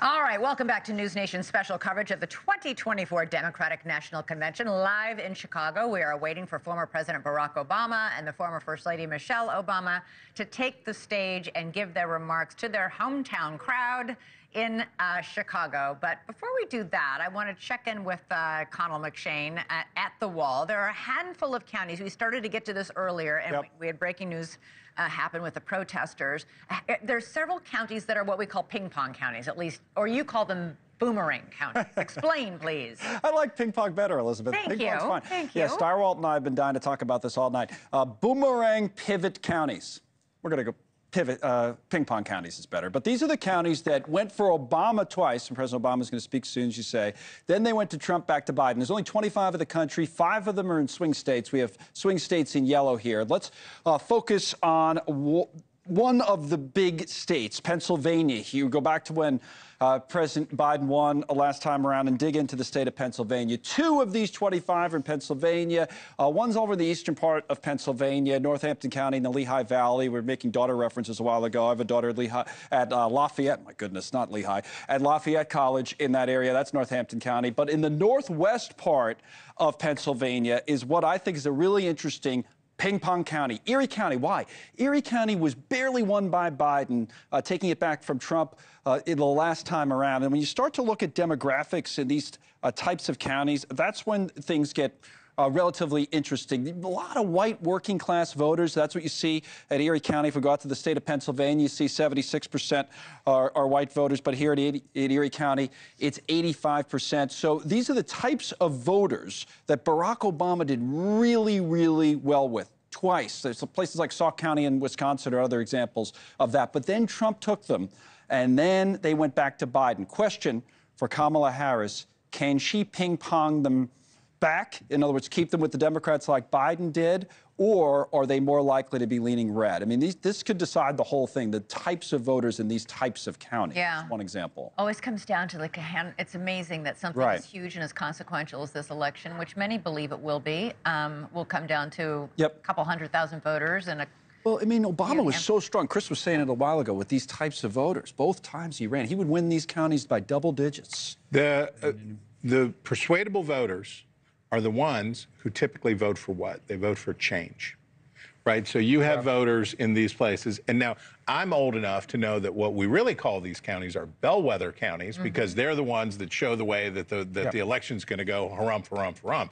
All right, welcome back to NewsNation's special coverage of the 2024 Democratic National Convention. Live in Chicago, we are waiting for former President Barack Obama and the former First Lady Michelle Obama to take the stage and give their remarks to their hometown crowd in Chicago. But before we do that, I want to check in with Connell McShane at the wall. There are a handful of counties. We started to get to this earlier, and we had breaking news happen with the protesters. There's several counties that are what we call ping-pong counties, at least, or you call them boomerang counties. Explain, please. I like ping-pong better, Elizabeth. Thank Ping-pong's you. fine. Thank you. Yeah, Starwalt and I have been dying to talk about this all night. Boomerang pivot counties. We're going to go pivot, ping-pong counties is better. But these are the counties that went for Obama twice, and President Obama is going to speak soon, as you say. Then they went to Trump, back to Biden. There's only 25 of the country. 5 of them are in swing states. We have swing states in yellow here. Let's focus on one of the big states, Pennsylvania. You go back to when President Biden won last time around and dig into the state of Pennsylvania. 2 of these 25 are in Pennsylvania. One's over in the eastern part of Pennsylvania, Northampton County in the Lehigh Valley. We were making daughter references a while ago. I have a daughter at Lafayette, my goodness, not Lehigh, at Lafayette College in that area. That's Northampton County. But in the northwest part of Pennsylvania is what I think is a really interesting ping-pong county, Erie County. Why? Erie County was barely won by Biden, taking it back from Trump in the last time around. And when you start to look at demographics in these types of counties, that's when things get relatively interesting. A lot of white working class voters. That's what you see at Erie County. If we go out to the state of Pennsylvania, you see 76% are white voters. But here at Erie County, it's 85%. So these are the types of voters that Barack Obama did really, really well with. Twice. There's places like Sauk County in Wisconsin or other examples of that. But then Trump took them, and then they went back to Biden. Question for Kamala Harris: can she ping-pong them back? In other words, keep them with the Democrats like Biden did, or are they more likely to be leaning red? I mean, this could decide the whole thing, the types of voters in these types of counties. Yeah. One example. Always comes down to it's amazing that something as huge and as consequential as this election, which many believe it will be, will come down to a couple 100,000 voters and a Well, I mean, Obama was so strong. Chris was saying it a while ago with these types of voters. Both times he ran, he would win these counties by double digits. The persuadable voters are the ones who typically vote for what? They vote for change, right? So you have voters in these places. And now I'm old enough to know that what we really call these counties are bellwether counties because they're the ones that show the way that the election's going to go harump, harump, harump.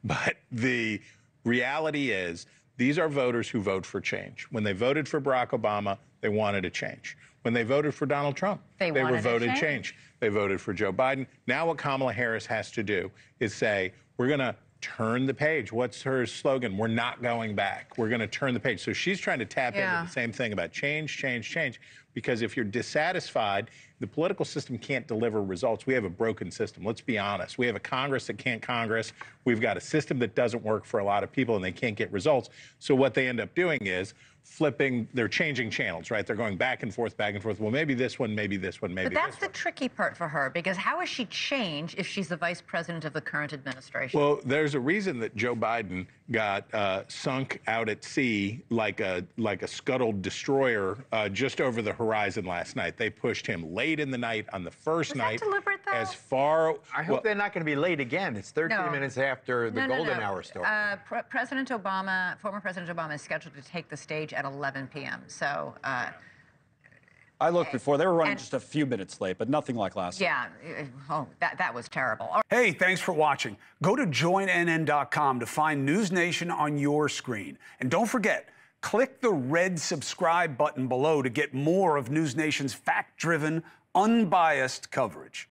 But the reality is these are voters who vote for change. When they voted for Barack Obama, they wanted a change. When they voted for Donald Trump, they were voted change. They voted for Joe Biden. Now what Kamala Harris has to do is say, we're going to turn the page. What's her slogan? We're not going back. We're going to turn the page. So she's trying to tap into the same thing about change, change, change. Because if you're dissatisfied, the political system can't deliver results. We have a broken system. Let's be honest. We have a Congress that can't Congress. We've got a system that doesn't work for a lot of people, and they can't get results. So what they end up doing is flipping, they're changing channels, right? They're going back and forth, back and forth. Well, maybe this one, maybe this one, maybe this one. But that's the tricky part for her, because how is she change if she's the vice president of the current administration? Well, there's a reason that Joe Biden got sunk out at sea like a scuttled destroyer just over the horizon last night. They pushed him late in the night on the first night. Was that deliberate, though? As far... I hope they're not going to be late again. It's 13 minutes after the golden hour started. President Obama, former President Obama, is scheduled to take the stage at 11 p.m. So... I looked before. They were running just a few minutes late, but nothing like last night. Oh, that was terrible. Hey, thanks for watching. Go to joinnn.com to find NewsNation on your screen. And don't forget, click the red subscribe button below to get more of NewsNation's fact-driven, unbiased coverage.